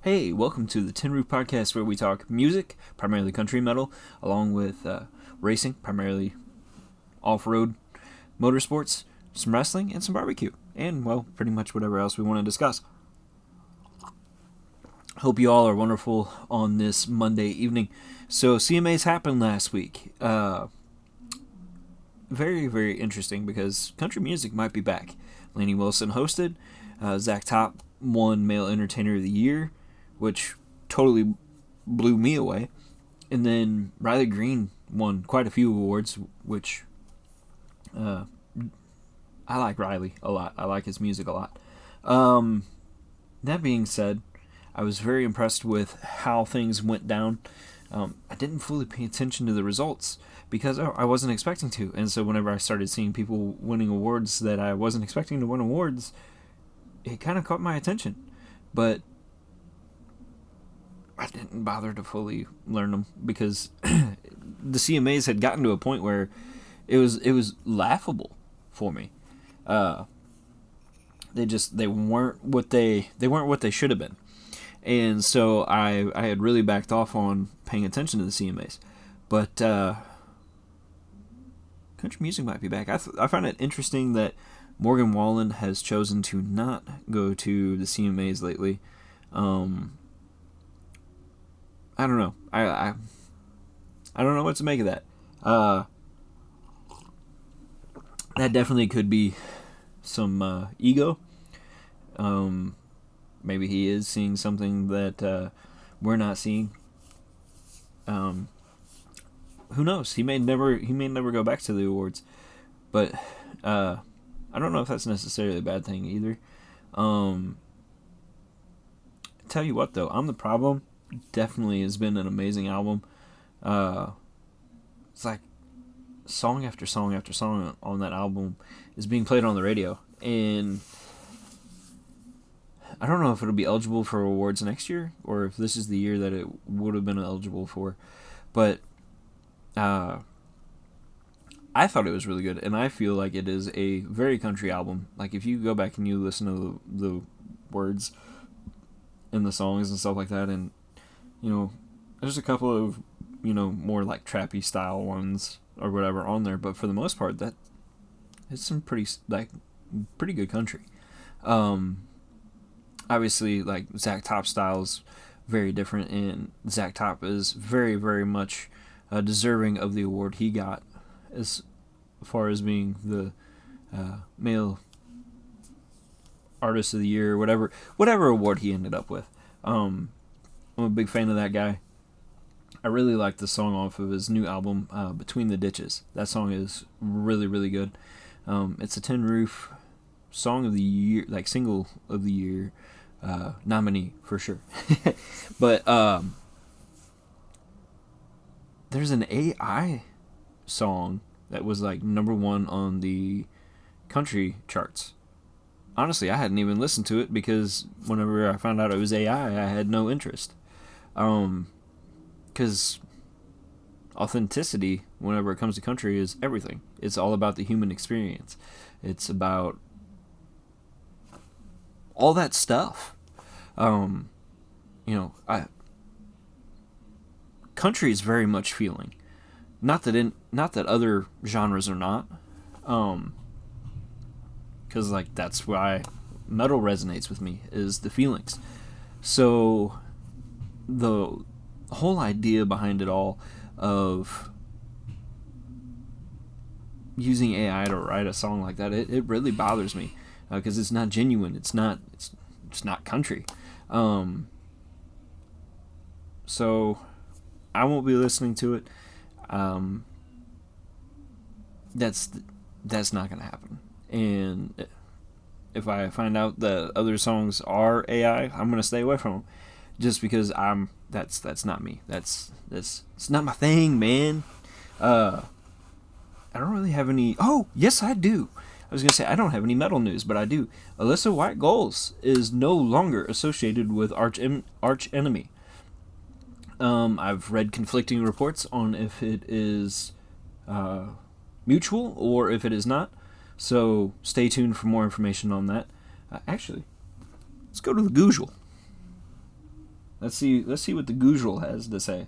Hey, welcome to the Tin Roof Podcast, where we talk music, primarily country metal, along with racing, primarily off-road motorsports, some wrestling, and some barbecue, and, well, pretty much whatever else we want to discuss. Hope you all are wonderful on this Monday evening. So, CMAs happened last week. Very, very interesting because country music might be back. Lainey Wilson hosted. Zach Top won Male Entertainer of the Year, which totally blew me away. And then Riley Green won quite a few awards, which I like Riley a lot. I like his music a lot. That being said, I was very impressed with how things went down. I didn't fully pay attention to the results because I wasn't expecting to. And so whenever I started seeing people winning awards that I wasn't expecting to win awards, it kind of caught my attention. But I didn't bother to fully learn them because the CMAs had gotten to a point where it was laughable for me. They weren't what they should have been. And so I had really backed off on paying attention to the CMAs. But country music might be back. I find it interesting that Morgan Wallen has chosen to not go to the CMAs lately. I don't know. I don't know what to make of that. That definitely could be some ego. Maybe he is seeing something that we're not seeing. Who knows? He may never go back to the awards, but I don't know if that's necessarily a bad thing either. Tell you what though, I'm the Problem definitely has been an amazing album. It's like song after song after song on that album is being played on the radio, and I don't know if it'll be eligible for awards next year or if this is the year that it would have been eligible for, but I thought it was really good, and I feel like it is a very country album. Like if you go back and you listen to the words and the songs and stuff like that, and there's a couple of more like trappy style ones or whatever on there, but for the most part, that it's some pretty good country. Obviously, like Zach Top style is very different, and Zach Top is very, very much deserving of the award he got as far as being the male artist of the year, whatever award he ended up with. I'm a big fan of that guy. I really like the song off of his new album, Between the Ditches. That song is really, really good. It's a Tin Roof Song of the Year, like Single of the Year nominee for sure. But there's an AI song that was like number one on the country charts. Honestly, I hadn't even listened to it because whenever I found out it was AI, I had no interest. Because authenticity, whenever it comes to country, is everything. It's all about the human experience. It's about all that stuff. Country is very much feeling. Not that other genres are not. Because like that's why metal resonates with me, is the feelings. So the whole idea behind it all of using AI to write a song like that, it really bothers me because it's not genuine. It's not country. So I won't be listening to it. That's not gonna happen. And if I find out that other songs are AI, I'm gonna stay away from them, just because that's not me. It's not my thing, man. I don't really have any. Oh, yes, I do. I was gonna say I don't have any metal news, but I do. Alyssa White Goals is no longer associated with Arch Enemy. I've read conflicting reports on if it is mutual or if it is not. So stay tuned for more information on that. Actually, let's go to the Google. Let's see what the Google has to say,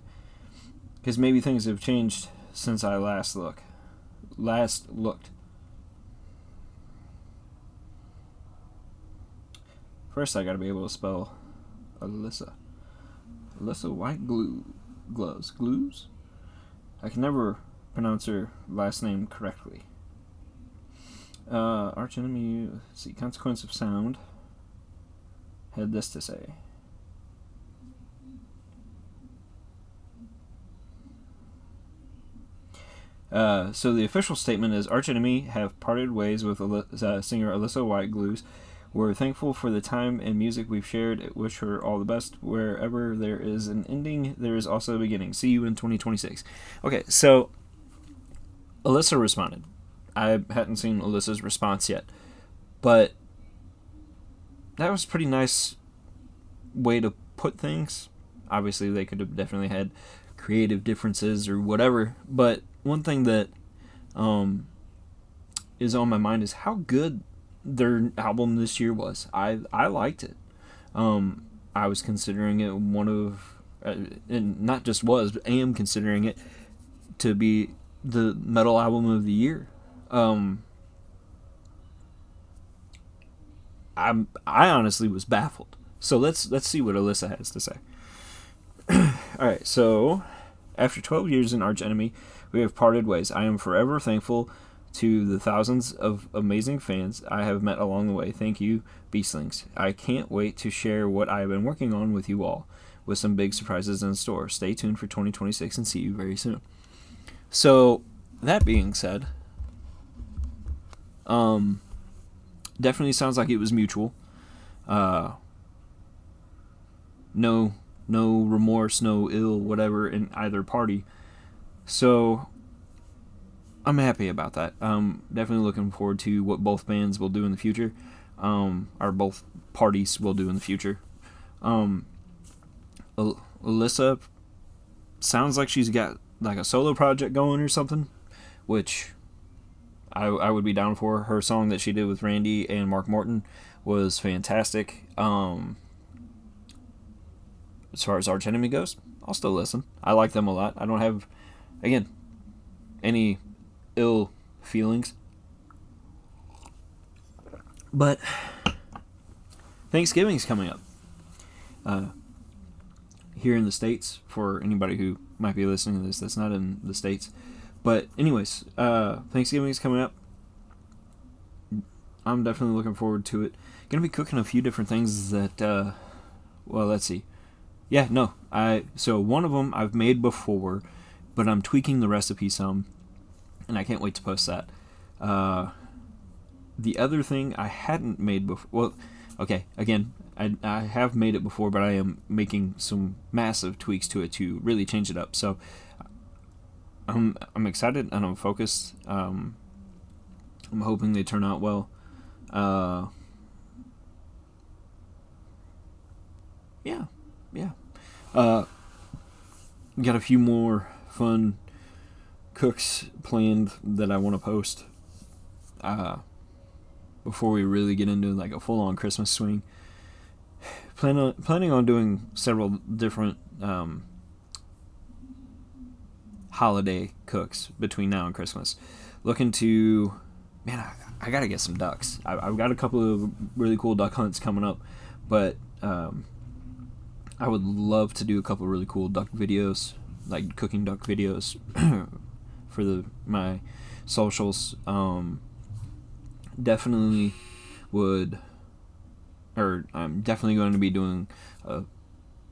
because maybe things have changed since I last looked. First, I gotta be able to spell Alyssa. Alyssa White Glues. I can never pronounce her last name correctly. Arch enemy. Let's see. Consequence of sound. Had this to say. So the official statement is Arch enemy have parted ways with singer Alyssa White Glues. We're thankful for the time and music we've shared. Wish her all the best. Wherever there is an ending, there is also a beginning. See you in 2026. Okay, so Alyssa responded. I hadn't seen Alyssa's response yet, but that was a pretty nice way to put things. Obviously, they could have definitely had creative differences or whatever, but one thing that is on my mind is how good their album this year was. I liked it. I was considering it one of, and not just was, but am considering it to be the metal album of the year. I honestly was baffled. So let's see what Alyssa has to say. All right, so after 12 years in Arch Enemy, we have parted ways. I am forever thankful to the thousands of amazing fans I have met along the way. Thank you, Beastlings. I can't wait to share what I have been working on with you all, with some big surprises in store. Stay tuned for 2026 and see you very soon. So, that being said, definitely sounds like it was mutual. No remorse, no ill, whatever in either party. So I'm happy about that. Definitely looking forward to what both bands will do in the future, or both parties will do in the future. Alyssa sounds like she's got like a solo project going or something, which I would be down for. Her song that she did with Randy and Mark Morton was fantastic. As far as Arch Enemy goes, I'll still listen. I like them a lot. I don't have, again, any ill feelings. But Thanksgiving's coming up. Here in the States, for anybody who might be listening to this that's not in the States. But anyways, Thanksgiving is coming up. I'm definitely looking forward to it. Gonna be cooking a few different things that, well, let's see. Yeah, no, so one of them I've made before, but I'm tweaking the recipe some, and I can't wait to post that. The other thing I hadn't made before, well, okay, again, I have made it before, but I am making some massive tweaks to it to really change it up. So I'm excited and I'm focused. I'm hoping they turn out well. Yeah. Got a few more fun cooks planned that I want to post before we really get into like a full-on Christmas swing. Planning on doing several different holiday cooks between now and Christmas. Looking to, man, I gotta get some ducks. I've got a couple of really cool duck hunts coming up, but I would love to do a couple of really cool duck videos, like cooking duck videos for my socials. Definitely would, or I'm definitely going to be doing a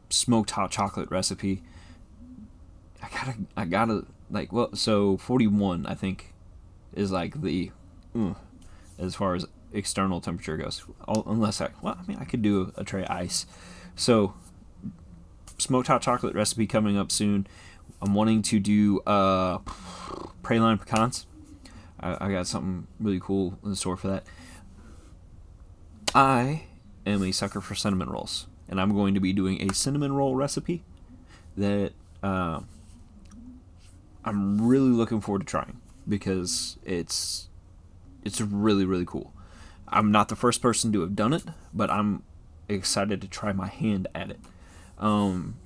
smoked hot chocolate recipe. I gotta like, well, so 41 I think is like the as far as external temperature goes. Unless I could do a tray of ice. So smoked hot chocolate recipe coming up soon. I'm wanting to do praline pecans. I got something really cool in store for that. I am a sucker for cinnamon rolls, and I'm going to be doing a cinnamon roll recipe that I'm really looking forward to trying because it's really, really cool. I'm not the first person to have done it, but I'm excited to try my hand at it. Um,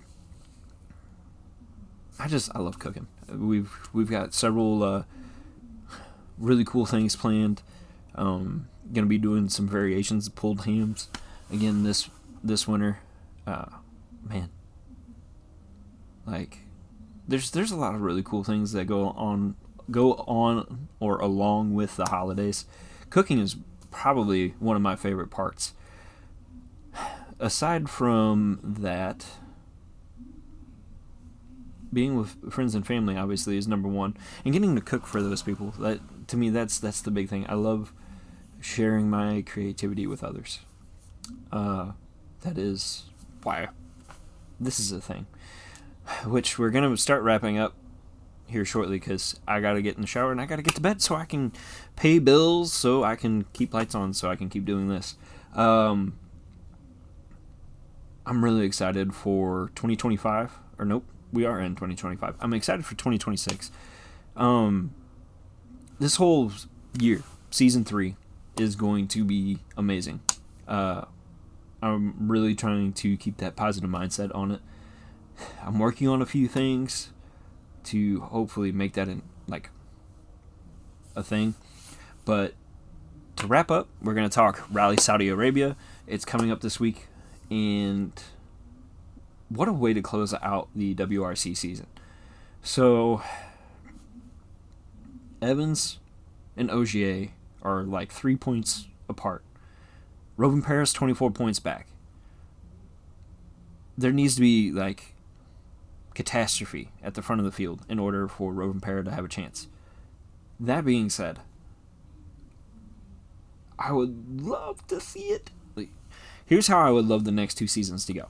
I love cooking. We've got several really cool things planned. Gonna be doing some variations of pulled hams again this winter. Man, like there's a lot of really cool things that go on or along with the holidays. Cooking is probably one of my favorite parts. Aside from that, being with friends and family obviously is number one, and getting to cook for those people. That to me, that's the big thing. I love sharing my creativity with others. That is why this is a thing, which we're gonna start wrapping up here shortly because I gotta get in the shower and I gotta get to bed so I can pay bills, so I can keep lights on, so I can keep doing this. I'm really excited for 2025. Or nope, we are in 2025. I'm excited for 2026. This whole year, season 3, is going to be amazing. I'm really trying to keep that positive mindset on it. I'm working on a few things to hopefully make that like a thing. But to wrap up, we're going to talk Rally Saudi Arabia. It's coming up this week, and what a way to close out the WRC season. So Evans and Ogier are like 3 points apart. Rovanpera's 24 points back. There needs to be like catastrophe at the front of the field in order for Rovanpera to have a chance. That being said, I would love to see it. Here's how I would love the next 2 seasons to go.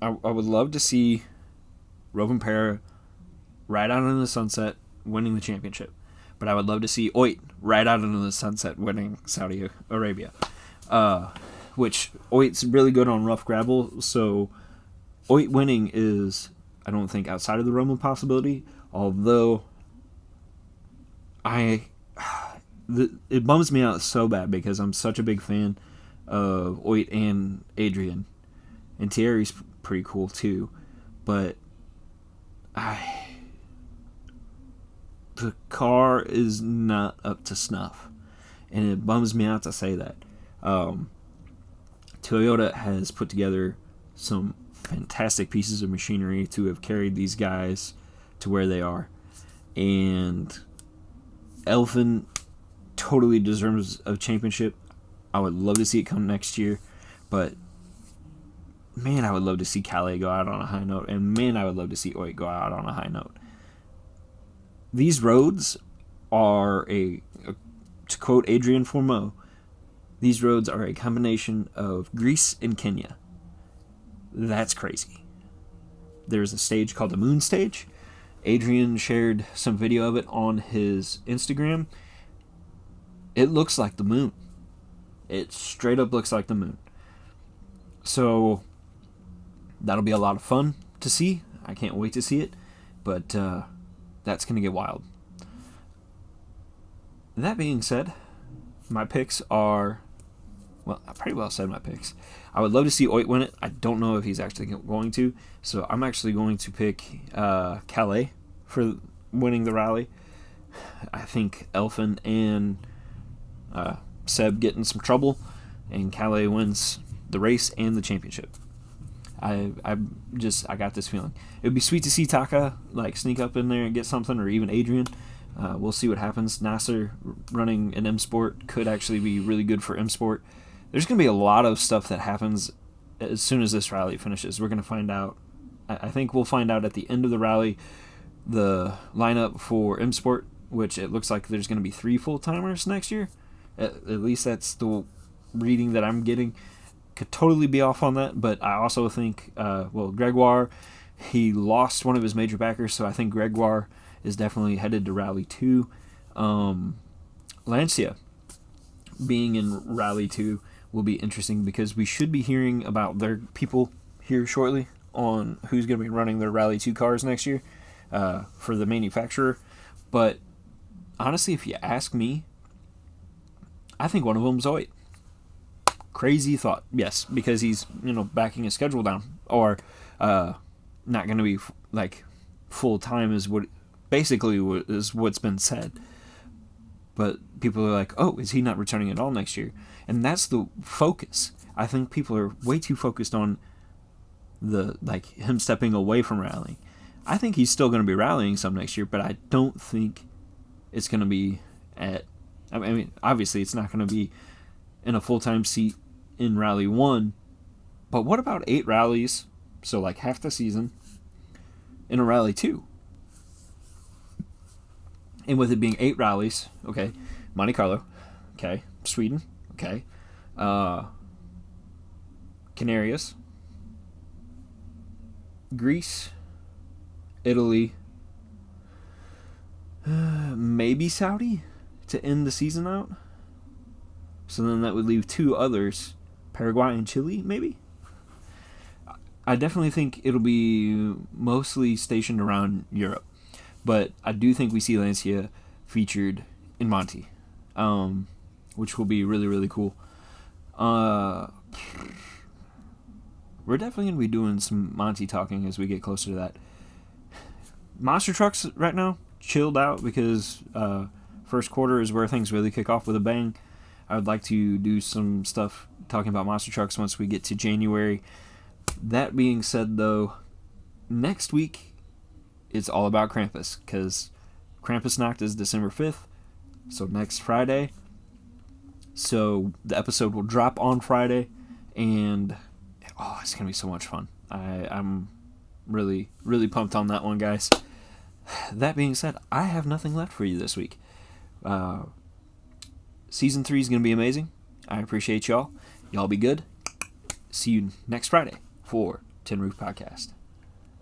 I would love to see Rovanpera ride out into the sunset, winning the championship. But I would love to see Oit ride out into the sunset, winning Saudi Arabia. Which Oit's really good on rough gravel, so Oit winning is, I don't think, outside of the realm of possibility. Although it bums me out so bad because I'm such a big fan of Oit and Adrian, and Thierry's pretty cool too. But the car is not up to snuff, and it bums me out to say that. Toyota has put together some fantastic pieces of machinery to have carried these guys to where they are, and Elfin totally deserves a championship. I would love to see it come next year, but man, I would love to see Calais go out on a high note, and man, I would love to see Oit go out on a high note. These roads are to quote Adrian Formeau, these roads are a combination of Greece and Kenya. That's crazy. There's a stage called the Moon Stage. Adrian shared some video of it on his Instagram. It looks like the moon. It straight up looks like the moon. So that'll be a lot of fun to see. I can't wait to see it. But that's going to get wild. That being said, my picks are... Well, I pretty well said my picks. I would love to see Oit win it. I don't know if he's actually going to. So I'm actually going to pick Calais for winning the rally. I think Elfin and Seb get in some trouble, and Calais wins the race and the championship. I got this feeling. It would be sweet to see Taka sneak up in there and get something, or even Adrian. We'll see what happens. Nasser running an M Sport could actually be really good for M Sport. There's going to be a lot of stuff that happens as soon as this rally finishes. We're going to find out. I think we'll find out at the end of the rally the lineup for M Sport, which it looks like there's going to be 3 full-timers next year. At least that's the reading that I'm getting. Could totally be off on that, but I also think, Gregoire, he lost one of his major backers, so I think Gregoire is definitely headed to Rally 2. Lancia being in Rally 2 will be interesting because we should be hearing about their people here shortly on who's going to be running their Rally 2 cars next year for the manufacturer. But honestly, if you ask me, I think one of them's Oit. Crazy thought. Yes, because he's, backing his schedule down, or not going to be like full time is what's been said. But people are like, oh, is he not returning at all next year? And that's the focus. I think people are way too focused on him stepping away from rallying. I think he's still going to be rallying some next year, but I don't think it's going to be obviously it's not going to be in a full-time seat in Rally 1, but what about 8 rallies, so like half the season, in a Rally 2? And with it being 8 rallies, okay, Monte Carlo, okay, Sweden, okay, Canarias, Greece, Italy, maybe Saudi to end the season out. So then that would leave 2 others, Paraguay and Chile, maybe? I definitely think it'll be mostly stationed around Europe. But I do think we see Lancia featured in Monte, which will be really, really cool. We're definitely going to be doing some Monte talking as we get closer to that. Monster trucks right now, chilled out because first quarter is where things really kick off with a bang. I would like to do some stuff talking about monster trucks once we get to January. That being said, though, next week it's all about Krampus, because Krampusnacht is December 5th, so next Friday. So the episode will drop on Friday, and it's going to be so much fun. I'm really, really pumped on that one, guys. That being said, I have nothing left for you this week. Season 3 is going to be amazing. I appreciate y'all. Y'all be good. See you next Friday for Tin Roof Podcast.